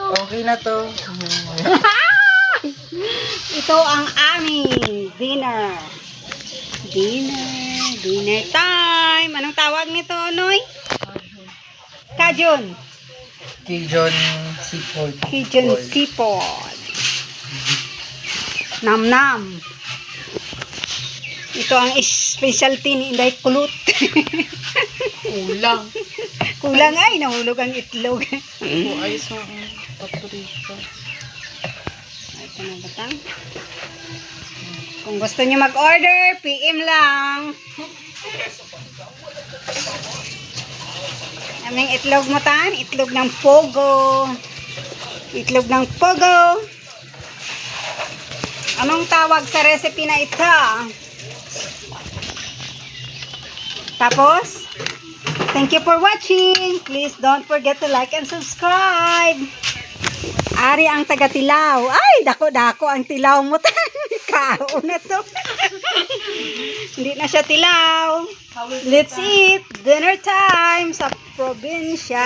Okay na to. Ito ang aming dinner. Dinner time. Anong tawag nito, Noy? Kajun. Cajun seafood. Cajun seafood. Nam-nam. Ito ang specialty ni Inday Kulot. Kulang. Kulang ay, nahulog ang itlog. Ay, so, paprika. Ito na batang. Kung gusto nyo mag-order, PM lang. Aming itlog mo tan, itlog ng pogo. Itlog ng pogo. Anong tawag sa recipe na ito? Tapos, thank you for watching. Please don't forget to like and subscribe. Ari ang taga-tilaw. Ay, dako-dako ang tilaw mo. Kao na to. Hindi na siya tilaw. Let's eat. Dinner time sa probinsya.